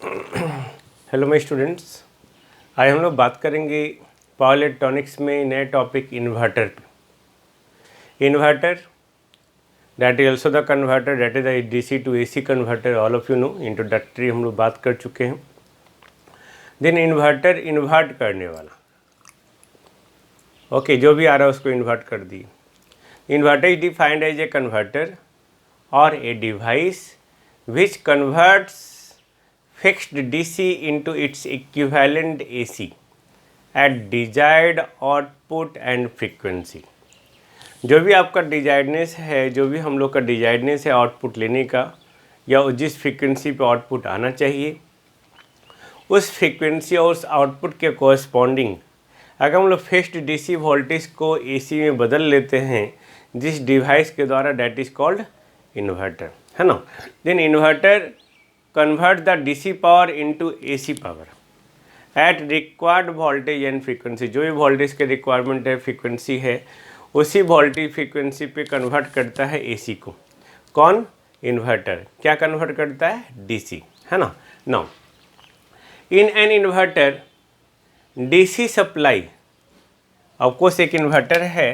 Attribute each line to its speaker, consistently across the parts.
Speaker 1: Hello my students, आज हम लोग बात करेंगे पावर इलेक्ट्रॉनिक्स में नए topic inverter. Inverter that is also the converter that is the DC to AC converter. All of you know, introductory हम लोग बात कर चुके हैं। देन इन्वर्टर इन्वर्ट करने वाला, ओके जो भी आ रहा है उसको इन्वर्ट कर दिए। Inverter is defined as a converter और a device which converts fixed DC into its equivalent AC at desired output and frequency। जो भी आपका डिजायर्डनेस है, जो भी हम लोग का डिजायर्डनेस है आउटपुट लेने का, या जिस फ्रीक्वेंसी पे आउटपुट आना चाहिए, उस फ्रीक्वेंसी और उस आउटपुट के कोरस्पॉन्डिंग अगर हम लोग फिक्स्ड DC वोल्टेज को AC में बदल लेते हैं जिस डिवाइस के द्वारा, डैट इज़ कॉल्ड इन्वर्टर, है ना। Then inverter convert the DC power into AC power at required voltage and frequency। जो भी वोल्टेज के रिक्वायरमेंट है, फ्रीक्वेंसी है, उसी वोल्टेज फ्रीक्वेंसी पे कन्वर्ट करता है AC को। कौन? इन्वर्टर। क्या कन्वर्ट करता है? DC, है ना। Now in an inverter DC supply, of course एक इन्वर्टर है,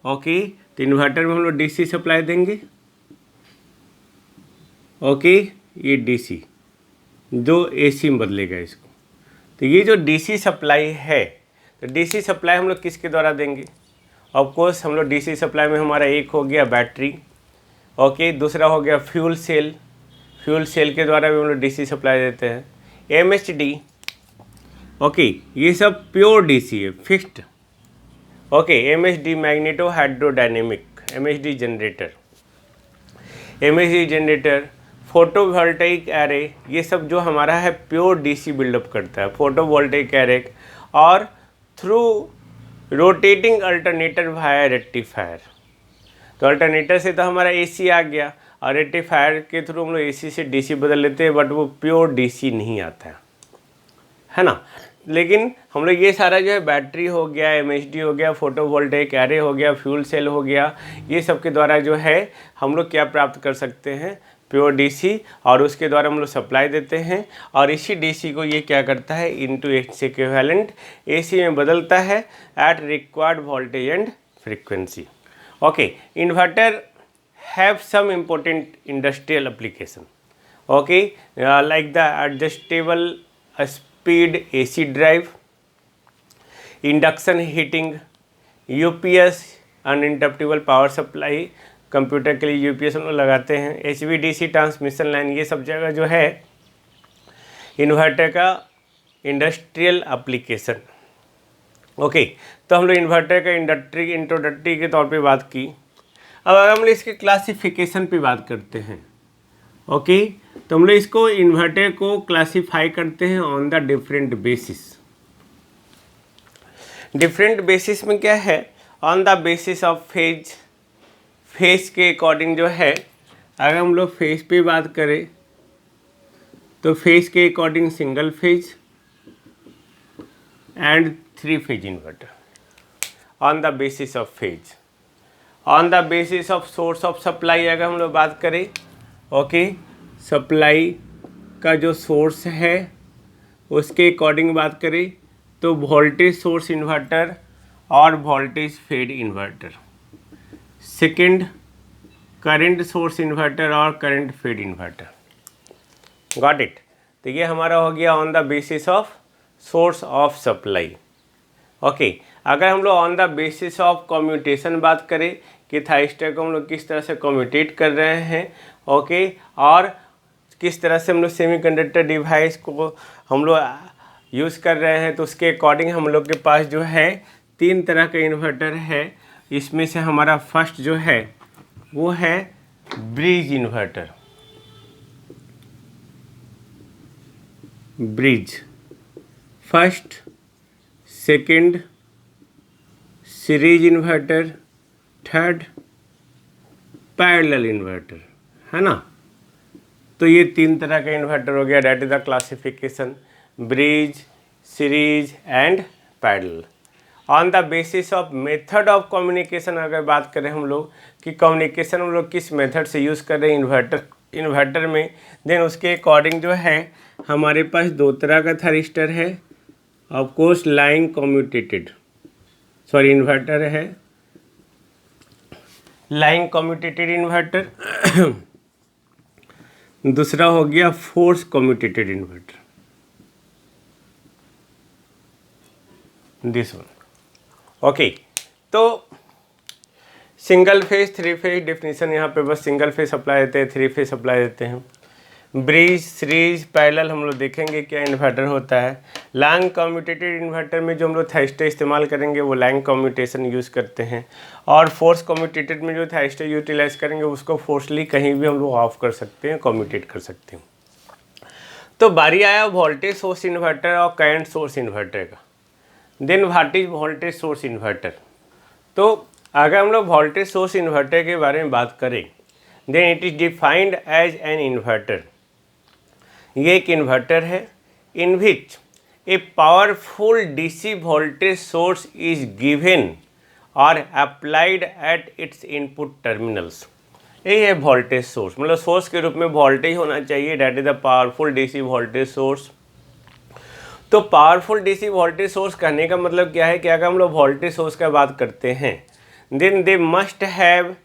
Speaker 1: ओके, तो इन्वर्टर में हम लोग DC सप्लाई देंगे, ओके, ये DC जो AC में बदलेगा इसको। तो ये जो DC सप्लाई है, तो DC सप्लाई हम लोग किसके द्वारा देंगे? ऑफ कोर्स हम लोग DC सप्लाई में हमारा एक हो गया बैटरी, ओके, दूसरा हो गया फ्यूल सेल। फ्यूल सेल के द्वारा भी हम लोग DC सप्लाई देते हैं। MHD, ओके, ये सब प्योर DC है, fixed, okay. MHD magneto hydrodynamic, MHD generator, MHD generator, photovoltaic array, ये सब जो हमारा है प्योर DC बिल्डअप करता है, फोटोवोल्टेइक एरे। और through rotating alternator via rectifier, तो अल्टरनेटर से तो हमारा AC आ गया और रेक्टिफायर के थ्रू हम लोग AC से DC बदल लेते हैं, बट वो प्योर DC नहीं आता है ना। लेकिन हम लोग ये सारा जो है बैटरी हो गया, MHD हो गया, फोटोवोल्टेइक एरे हो गया, फ्यूल सेल हो गया, ये सब के द्वारा जो है हम लोग क्या प्राप्त कर सकते हैं? प्योर DC, और उसके द्वारा हम लोग सप्लाई देते हैं और इसी DC को ये क्या करता है? इनटू इट्स इक्विवेलेंट AC में बदलता है at required voltage and frequency. Okay, inverter have some important industrial application, okay, like the adjustable speed AC drive, induction heating, UPS uninterruptible power supply, computer के लिए UPS हम लोग लगाते हैं, HVDC transmission line, ये सब जगह जो है इन्वर्टर का इंडस्ट्रियल एप्लीकेशन। ओके, तो हम लोग इन्वर्टर का इंट्रोडक्टरी के तौर पे बात की। अब अगर हम लोग इसके क्लासिफिकेशन पे बात करते हैं, ओके, तो हम लोग इसको इन्वर्टर को क्लासीफाई करते हैं on the different basis. Different basis में क्या है? On the basis of phase, phase के अकॉर्डिंग जो है, अगर हम लोग फेज पे बात करें तो फेज के according single phase and 3 phase inverter on the basis of phase. On the basis of source of supply अगर हम लोग बात करें, ओके, सप्लाई का जो सोर्स है उसके अकॉर्डिंग बात करें तो वोल्टेज सोर्स इन्वर्टर और voltage fed inverter. Second, current source inverter और current fed inverter. Got it. तो ये हमारा हो गया on the basis of source of supply. Okay, अगर हम लोग on the basis of commutation बात करें कि थाइस्टर को हम लोग किस तरह से कम्यूटेट कर रहे हैं, ओके, और किस तरह से हम लोग सेमीकंडक्टर डिवाइस को हम लोग यूज़ कर रहे हैं, तो उसके अकॉर्डिंग हम लोग के पास जो है 3 तरह का इन्वर्टर है। इसमें से हमारा फर्स्ट जो है वो है bridge inverter, bridge first, second series inverter, third parallel inverter, है ना। तो ये 3 तरह का इन्वर्टर हो गया, that is the classification, bridge, series and parallel. On the basis of method of communication अगर बात करें हम लोग कि कम्युनिकेशन हम लोग किस मेथड से यूज़ कर रहे हैं इन्वर्टर इन्वर्टर में, देन उसके अकॉर्डिंग जो है हमारे पास दो तरह का थायरिस्टर है। Of course line commutated, sorry inverter है लाइन कम्यूटेटेड इन्वर्टर। दूसरा हो गया force commutated inverter, this one. Okay, तो single phase, three phase definition यहाँ पे बस सिंगल फेज सप्लाई देते हैं, थ्री फेज सप्लाई देते हैं। ब्रिज, सीरीज, पैरेलल हम लोग देखेंगे क्या इन्वर्टर होता है। लॉन्ग कम्यूटेटेड इन्वर्टर में जो हम लोग थायरिस्टर इस्तेमाल करेंगे वो लॉन्ग कम्यूटेशन यूज़ करते हैं, और फोर्स कम्यूटेटेड में जो थायरिस्टर यूटिलाइज करेंगे उसको फोर्सली कहीं भी हम लोग ऑफ कर सकते हैं, कम्यूटेट कर सकते हैं। तो बारी आया वोल्टेज सोर्स इन्वर्टर और करंट सोर्स इन्वर्टर का। Then what is voltage source inverter. तो अगर हम लोग वोल्टेज सोर्स इन्वर्टर के बारे में बात करें, then it is defined as an inverter. ये एक इन्वर्टर है in which a powerful DC voltage source is given और applied at its input terminals. ये है वोल्टेज सोर्स, मतलब सोर्स के रूप में वोल्टेज होना चाहिए, that is the powerful DC voltage source. तो पावरफुल डीसी वोल्टेज सोर्स कहने का मतलब क्या है कि अगर हम लोग वोल्टेज सोर्स का बात करते हैं, then they must have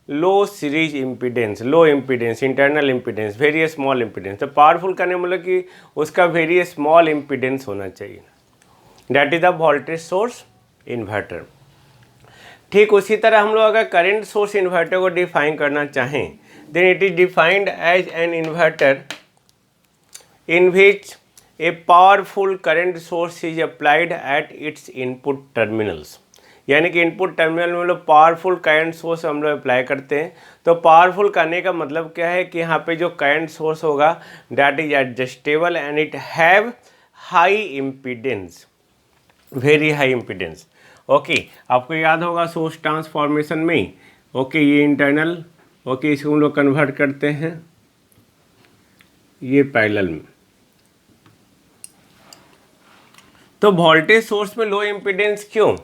Speaker 1: low series impedance, low impedance, internal impedance, very small impedance. तो पावरफुल करने मतलब कि उसका वेरी स्मॉल इम्पीडेंस होना चाहिए, that is the voltage source inverter. ठीक उसी तरह हम लोग अगर करंट सोर्स इन्वर्टर को डिफाइन करना चाहें, then it is defined as an inverter in which a powerful current source is applied at its input terminals. यानी कि इनपुट टर्मिनल में लोग पावरफुल करंट सोर्स हम लोग अप्लाई करते हैं। तो पावरफुल करने का मतलब क्या है कि यहाँ पे जो करंट सोर्स होगा that is adjustable and it have high impedance, very high impedance. Okay, आपको याद होगा सोर्स ट्रांसफॉर्मेशन में, ओके ये इंटरनल, ओके इसको हम लोग कन्वर्ट करते हैं ये पैरेलल में। तो वोल्टेज सोर्स में लो इम्पीडेंस क्यों?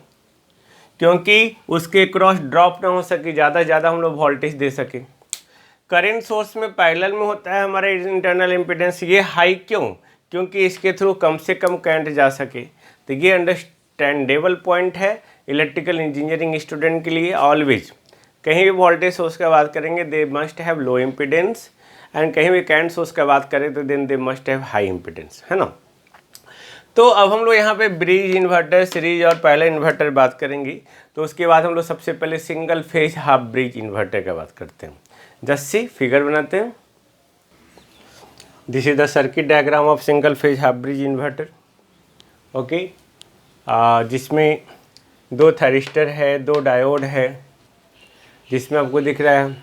Speaker 1: क्योंकि उसके क्रॉस ड्रॉप ना हो सके, ज़्यादा हम लोग वोल्टेज दे सके। करंट सोर्स में पैरेलल में होता है हमारा इंटरनल इम्पीडेंस, ये हाई क्यों? क्योंकि इसके थ्रू कम से कम करंट जा सके। तो ये अंडरस्टैंडेबल पॉइंट है इलेक्ट्रिकल इंजीनियरिंग स्टूडेंट के लिए। ऑलवेज कहीं भी वोल्टेज सोर्स का बात करेंगे they must have low impedance, and कहीं भी करंट सोर्स का बात करें तो then they must have high impedance, है ना। तो अब हम लोग यहाँ पे ब्रिज इन्वर्टर, सीरीज और पैरेलल इन्वर्टर बात करेंगे। तो उसके बाद हम लोग सबसे पहले single phase half bridge inverter का बात करते हैं। जस्ट सी फिगर बनाते हैं। This is the circuit diagram of single phase half bridge inverter. Okay, जिसमें दो थायरिस्टर है, दो डायोड है, जिसमें आपको दिख रहा है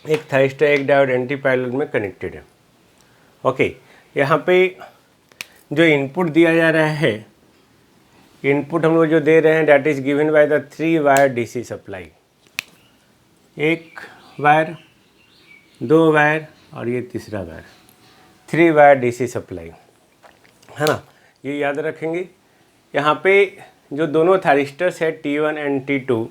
Speaker 1: एक थायरिस्टर एक डायोड एंटी पैरेलल में कनेक्टेड है। ओके, यहाँ पे जो इनपुट दिया जा रहा है, इनपुट हम लोग जो दे रहे हैं that is given by the 3 wire DC supply. एक वायर, दो वायर और ये तीसरा वायर, 3 वायर डीसी सप्लाई, है ना। ये याद रखेंगे। यहाँ पे जो दोनों थायरिस्टर्स है T1 and T2,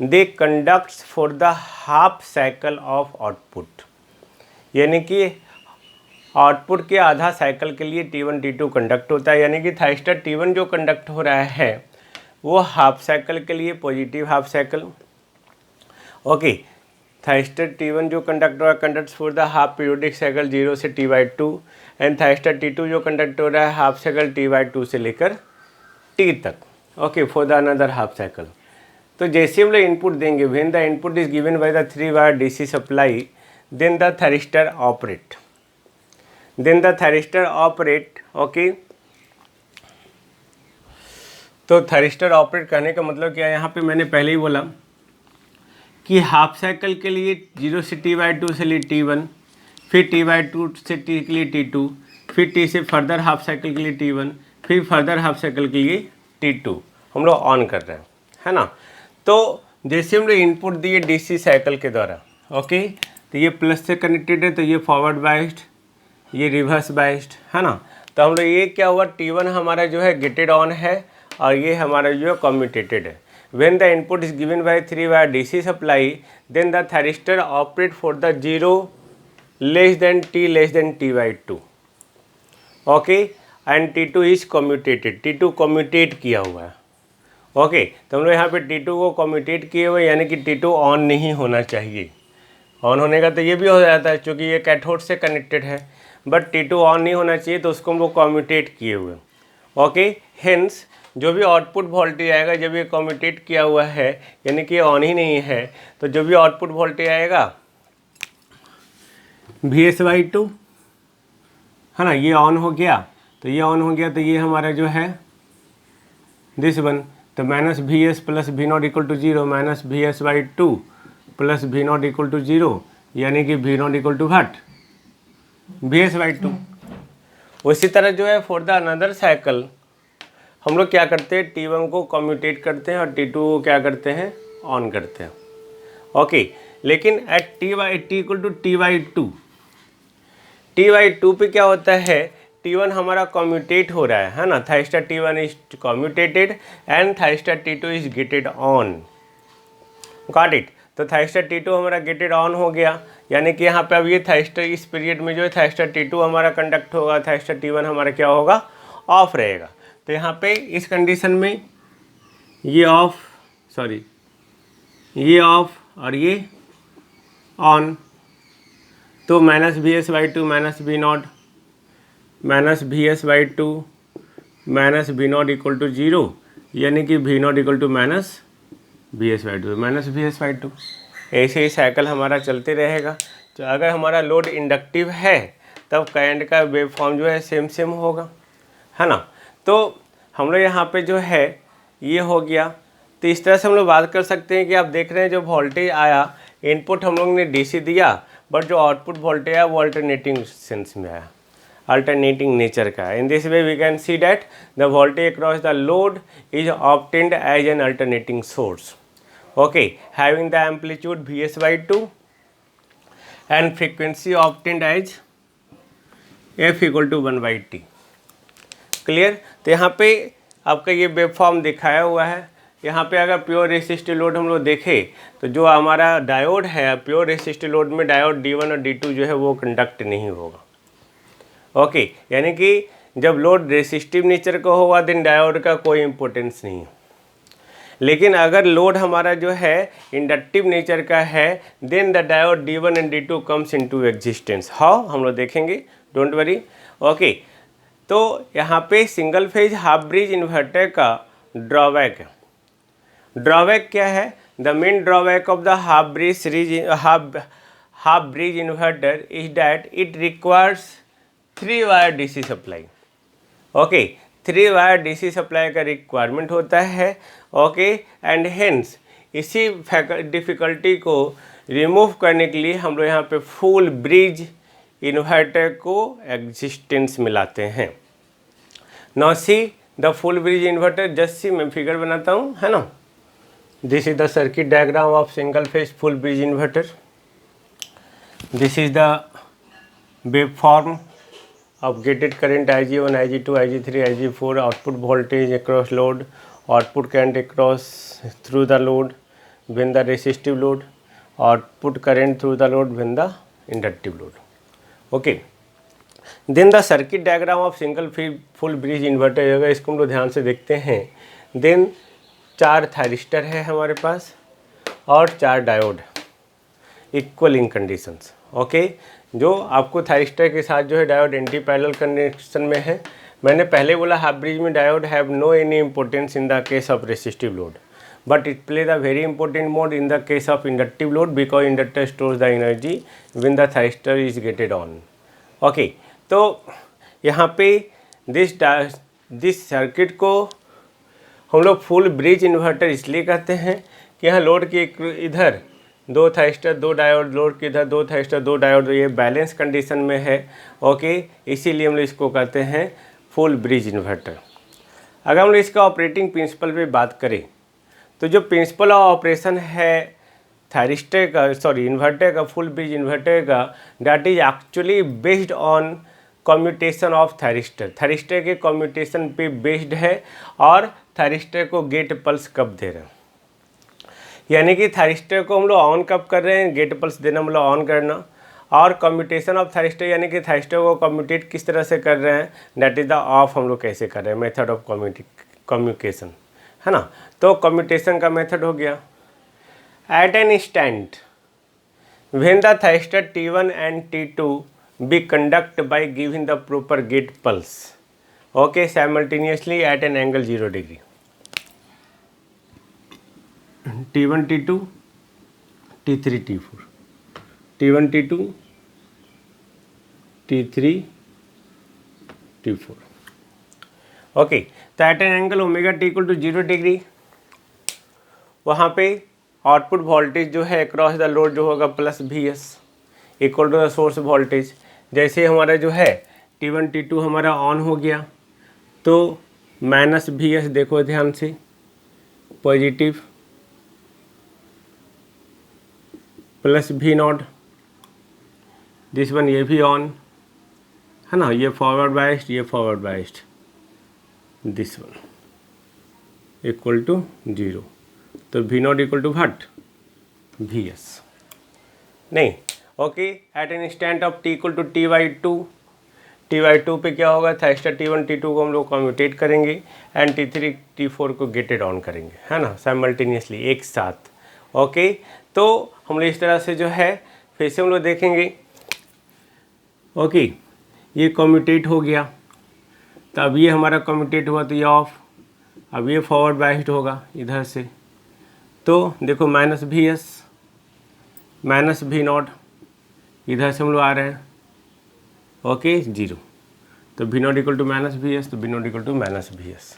Speaker 1: they conducts for the half cycle of output. यानी कि आउटपुट के आधा साइकिल के लिए T1 T2 कंडक्ट होता है। यानी कि थायरिस्टर T1 जो कंडक्ट हो रहा है वो हाफ साइकिल के लिए positive half cycle. Okay, thyristor T1 जो कंडक्ट हो रहा है conducts for the half periodic cycle 0 से T/2, एंड थायरिस्टर T2 जो कंडक्ट हो रहा है हाफ साइकिल T/2 से लेकर T तक। Okay, for the another half cycle. तो जैसे हम लोग इनपुट देंगे, when the input is given by the 3 wire DC supply, then the thyristor operate, then the thyristor operate. Okay, तो थायरिस्टर ऑपरेट करने का मतलब क्या है? यहाँ पे मैंने पहले ही बोला कि हाफ साइकिल के लिए 0 से T/2 से लिए T1, फिर T/2 से T के लिए T2, फिर T से फर्दर हाफ साइकिल के लिए T1, फिर फर्दर हाफ साइकिल के लिए T2 हम लोग ऑन कर रहे हैं, है ना। तो जैसे हम लोग इनपुट दिए डीसी साइकिल के द्वारा, ओके, तो ये प्लस से कनेक्टेड है, तो ये फॉरवर्ड बाइस्ड, ये रिवर्स बाइस्ड, है ना। तो हम लोग ये क्या हुआ, T1 हमारा जो है गेटेड ऑन है और ये हमारा जो है कम्यूटेटेड है। When the input is given by 3 wire DC supply, then the thyristor operate for the 0 less than T/2, okay, and T2 is commutated, T2 commutate किया हुआ है, ओके। तो हम लोग यहाँ पे T2 को कम्यूटेट किए हुए, यानी कि T2 ऑन नहीं होना चाहिए। ऑन होने का तो ये भी हो जाता है क्योंकि ये कैथोड से कनेक्टेड है, बट T2 ऑन नहीं होना चाहिए, तो उसको हम लोग कम्यूटेट किए हुए, ओके। हेंस जो भी आउटपुट वोल्टेज आएगा, जब ये कम्यूटेट किया हुआ है यानी कि ऑन ही नहीं है, तो जो भी आउटपुट वोल्टेज आएगा Vs/2, है ना, ये ऑन हो गया, तो ये ऑन हो गया, तो ये हमारा जो है दिस वन, तो minus Vs plus V0 equal to 0, minus Vs/2 plus V0 equal to 0, यानी कि V0 equal to what, Vs/2। उसी तरह जो है फॉर द अनदर साइकिल हम लोग क्या करते हैं, T1 को कम्यूटेट करते हैं और T2 को क्या करते हैं, ऑन करते हैं, ओके। लेकिन eight T equal to T/2 पे क्या होता है, T1 हमारा कम्यूटेट हो रहा है ना, thyristor T1 is commutated and thyristor T2 is gated on, got it. तो थाइस्टर T2 हमारा गेटेड ऑन हो गया, यानी कि यहाँ पे अब ये थाइस्टर इस पीरियड में जो है थाइस्टर T2 हमारा कंडक्ट होगा, थाइस्टर T1 हमारा क्या होगा, ऑफ रहेगा। तो यहाँ पे इस कंडीशन में ये ऑफ, सॉरी ये ऑफ और ये ऑन, तो minus Vs/2 minus V0 minus Vs/2 minus V0 equal to 0, यानी कि V0 equal to minus Vs/2। ऐसे ही साइकिल हमारा चलते रहेगा। तो अगर हमारा लोड इंडक्टिव है तब करंट का वेव फॉर्म जो है सेम होगा, है ना। तो हम लोग यहाँ पे जो है ये हो गया। तो इस तरह से हम लोग बात कर सकते हैं कि आप देख रहे हैं जो वोल्टेज आया, इनपुट हम लोग ने DC दिया, बट जो आउटपुट वोल्टेज है वो अल्टरनेटिंग सेंस में आया, अल्टरनेटिंग नेचर का। In this way we can see that the voltage across the load is obtained as an alternating source, okay, having the amplitude Vs/2 and frequency obtained as F equal to 1/T। Clear. तो यहाँ पे आपका ये wave form दिखाया हुआ है। यहाँ पे अगर प्योर रेसिस्टिव लोड हम लोग देखें तो जो हमारा डायोड है, प्योर रेसिस्टिव लोड में डायोड D1 और D2 जो है वो कंडक्ट नहीं होगा, ओके। यानी कि जब लोड रेसिस्टिव नेचर का होगा देन डायोड का कोई इम्पोर्टेंस नहीं है। लेकिन अगर लोड हमारा जो है इंडक्टिव नेचर का है then the diode D1 and D2 comes into existence. How, हम लोग देखेंगे, डोंट वरी, ओके। तो यहाँ पे single phase half bridge inverter का ड्रॉबैक है। ड्रॉबैक क्या है? The main drawback of the half bridge inverter is that it requires 3 wire DC supply, okay. 3 wire DC supply का रिक्वायरमेंट होता है, ओके। एंड हेंस इसी डिफ़िकल्टी को remove करने के लिए हम लोग यहाँ पे फुल ब्रिज इन्वर्टर को एग्जिस्टेंस में लाते हैं। Now see the full bridge inverter, just see मैं फिगर बनाता हूँ, है ना। This is the circuit diagram of single phase full bridge inverter. This is the wave form of gated current IG1, IG2, IG3, IG4, output voltage across load, output current across through the load when the resistive load, output current through the load when the inductive load, okay. Then the circuit diagram of single full bridge inverter होगा, इसको हम लोग ध्यान से देखते हैं। Then 4 thyristor है हमारे पास और 4 diode equal in conditions, okay. जो आपको थायरिस्टर के साथ जो है डायोड एंटी पैरेलल कनेक्शन में है। मैंने पहले बोला हाफ ब्रिज में diode have no any importance in the case of resistive load, but it play the very important mode in the case of inductive load because inductor stores the energy when the thyristor is gated on, okay. तो यहाँ पे this circuit को हम लोग full bridge inverter इसलिए कहते हैं कि यहाँ लोड के इधर 2 थायरिस्टर 2 डायोड, लोड के इधर 2 थायरिस्टर 2 डायोड, ये बैलेंस कंडीशन में है, ओके। इसीलिए हम लोग इसको कहते हैं फुल ब्रिज इन्वर्टर। अगर हम लोग इसका ऑपरेटिंग प्रिंसिपल पे बात करें तो जो प्रिंसिपल ऑफ ऑपरेशन है थायरिस्टर का, सॉरी इन्वर्टर का, फुल ब्रिज इन्वर्टर का, that is actually based on commutation of thyristor. Thyristor के कम्यूटेशन पे बेस्ड है और थायरिस्टर को गेट पल्स कब दे रहे हैं, यानी कि थायरिस्टर को हम लोग ऑन कब कर रहे हैं, गेट पल्स देना मतलब ऑन करना, और कम्यूटेशन ऑफ थायरिस्टर यानी कि थायरिस्टर को कम्यूटेट किस तरह से कर रहे हैं, दैट इज़ द ऑफ हम लोग कैसे कर रहे हैं, मेथड ऑफ कम्युनिकेशन, है ना। तो कम्यूटेशन का मेथड हो गया। At an instant when the thyristor T1 and T2 be conduct by giving the proper gate pulse, okay, simultaneously at an angle 0 degree. T1 T2 T3 T4 T1 T2 T3 T4, okay. तो at an angle omega T equal to 0 degree वहाँ पे output voltage जो है across the load जो होगा plus VS equal to the source voltage. जैसे हमारा जो है T1 T2 हमारा ऑन हो गया तो माइनस VS देखो ध्यान से, positive plus V0, this one ये भी ऑन है ना, ये फॉरवर्ड बाइस्ड, ये forward biased, this one equal to 0, तो V0 equal to what, VS नहीं, okay. At an instant of T equal to T/2 पे क्या होगा, थायरिस्टर T1 T2 को हम लोग कम्यूटेट करेंगे एंड T3 T4 को गेटेड ऑन करेंगे, है ना, साइमल्टेनियसली एक साथ, ओके। तो हम लोग इस तरह से जो है फिर से हम लोग देखेंगे, ओके। ये कम्यूटेट हो गया तो अब ये हमारा कम्यूटेट हुआ तो ये ऑफ, अब ये फॉरवर्ड बाइस्ड होगा इधर से, तो देखो माइनस VS माइनस V0 इधर से हम लोग आ रहे हैं, ओके 0, तो V0 equal to minus VS, तो V0 equal to minus VS,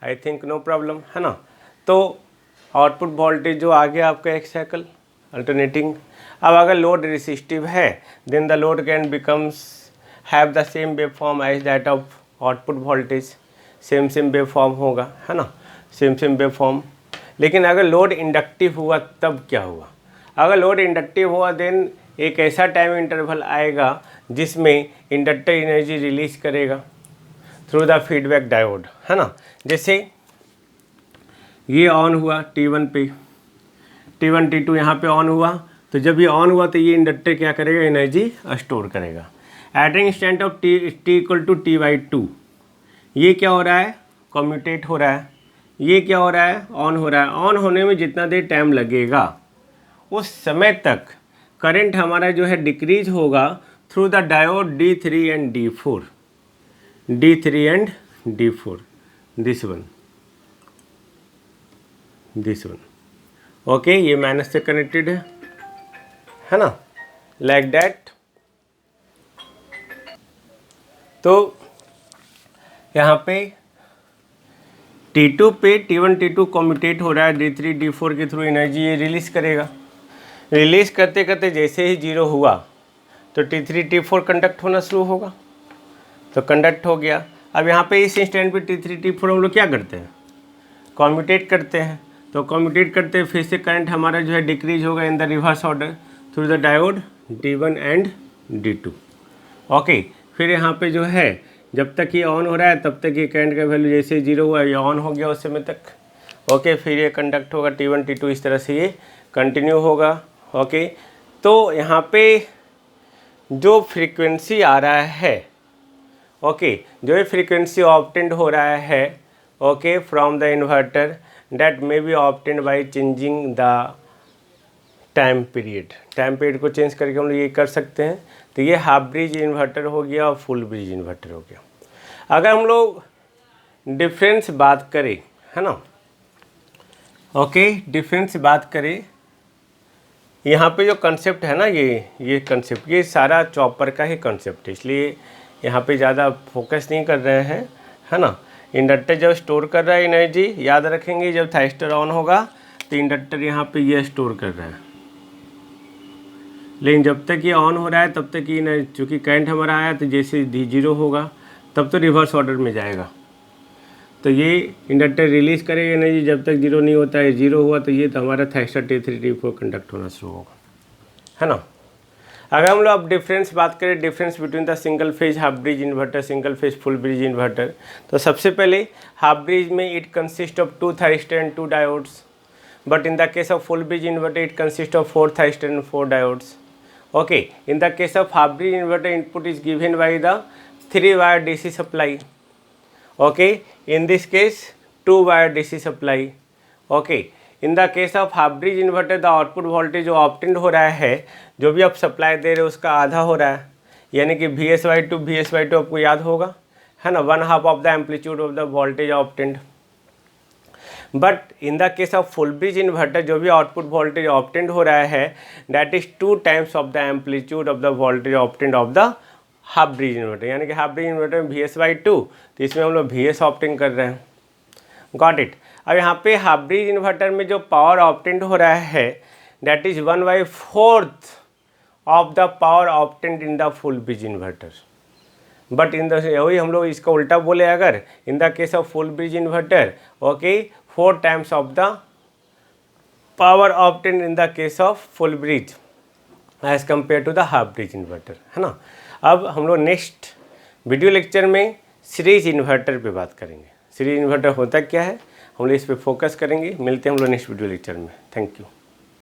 Speaker 1: I think no problem, है ना। तो आउटपुट वोल्टेज जो आ गया आपका एक साइकिल अल्टरनेटिंग। अब अगर लोड रेसिस्टिव है then the load can becomes have the same wave form as that of output voltage, same wave form होगा, है ना, सेम वेव फॉर्म। लेकिन अगर लोड इंडक्टिव हुआ तब क्या हुआ, अगर लोड इंडक्टिव हुआ देन एक ऐसा टाइम इंटरवल आएगा जिसमें इंडक्टर एनर्जी रिलीज करेगा थ्रू द फीडबैक डायोड, है ना। जैसे ये ऑन हुआ T1 पे, T1 T2 यहाँ पे ऑन हुआ, तो जब ये ऑन हुआ तो ये इंडक्टर क्या करेगा, एनर्जी स्टोर करेगा। At an instant of T equal to T/2 ये क्या हो रहा है, कम्यूटेट हो रहा है, ये क्या हो रहा है, ऑन हो रहा है। ऑन होने में जितना देर टाइम लगेगा उस समय तक करंट हमारा जो है डिक्रीज होगा through the diode D3 and D4, this one, okay. ये माइनस से कनेक्टेड है ना, लाइक दैट। तो यहाँ पे T2 पे T1 T2 कम्यूटेट हो रहा है D3 D4 के थ्रू, एनर्जी ये रिलीज करेगा। रिलीज करते करते जैसे ही 0 हुआ तो T3 T4 कंडक्ट होना शुरू होगा, तो कंडक्ट हो गया। अब यहाँ पे इस इंस्टेंट पे T3 T4 हम लोग क्या करते हैं, कम्यूटेट करते हैं, तो कम्यूटेट करते फिर से करंट हमारा जो है डिक्रीज होगा in the reverse order through the diode D1 and D2, okay. फिर यहाँ पे जो है जब तक ये ऑन हो रहा है तब तक ये करंट का वैल्यू जैसे 0 हुआ ये ऑन हो गया उस समय तक, ओके। फिर ये कंडक्ट होगा T1 T2, इस तरह से ये कंटिन्यू होगा, ओके। तो यहाँ पे जो फ्रीक्वेंसी आ रहा है, ओके, जो ये फ्रीक्वेंसी ऑब्टेंड हो रहा है, okay, from the inverter that may be obtained by changing the time period को चेंज करके हम लोग ये कर सकते हैं। तो ये हाफ ब्रिज इन्वर्टर हो गया और फुल ब्रिज इन्वर्टर हो गया। अगर हम लोग डिफरेंस बात करें, है ना, ओके, डिफरेंस बात करें, यहाँ पे जो कंसेप्ट है ना, ये कंसेप्ट, ये सारा चॉपर का ही कंसेप्ट है, इसलिए यहाँ पे ज़्यादा फोकस नहीं कर रहे हैं, है ना। इंडक्टर जब स्टोर कर रहा है एनर्जी, याद रखेंगे जब थायरिस्टर ऑन होगा तो इंडक्टर यहाँ पे ये स्टोर कर रहा है, लेकिन जब तक ये ऑन हो रहा है तब तक ये चूँकि करंट हमारा आया तो जैसे 0 होगा तब तो रिवर्स ऑर्डर में जाएगा, तो ये इंडक्टर रिलीज़ करेगा एनर्जी जब तक 0 नहीं होता है। 0 हुआ तो ये तो हमारा थायरिस्टर T3 T4 कंडक्ट होना शुरू होगा, है ना। अगर हम लोग अब डिफरेंस बात करें, difference between the single phase half bridge inverter, single phase full bridge inverter, तो सबसे पहले हाफ ब्रिज में it consist of 2 thyristor and 2 diodes, but in the case of full bridge inverter it consist of 4 thyristor and 4 diodes, Okay, in the case of half bridge inverter, input is given by the 3-wire DC supply. Okay, in this case 2-wire DC supply. Okay, in the case of half bridge inverter, the output voltage जो obtained हो रहा है, जो भी आप supply दे रहे हो उसका आधा हो रहा है, यानी कि VS/2 आपको याद होगा, है ना, 1/2 of the amplitude of the voltage obtained. But in the case of full bridge inverter, जो भी आउटपुट वोल्टेज ऑप्टेंड हो रहा है, that is 2 times of the amplitude of the voltage obtained of the half bridge inverter. यानी कि half bridge inverter में VS/2, तो इसमें हम लोग VS ऑप्टेंड कर रहे हैं. Got it. अब यहाँ पे हाफ ब्रिज इन्वर्टर में जो पावर ऑप्टेंड हो रहा है, that is 1/4 of the power obtained in the full bridge inverter. But in the वही हम लोग इसका उल्टा बोले, अगर in the case of full bridge inverter, okay, 4 times of the power obtained in the case of full bridge as compare to the half bridge inverter, है ना. अब हम लोग नेक्स्ट वीडियो लेक्चर में सीरीज इन्वर्टर पे बात करेंगे. Series inverter होता क्या है, हम लोग इस पे फोकस करेंगे. मिलते हैं हम लोग नेक्स्ट वीडियो लेक्चर में. Thank you.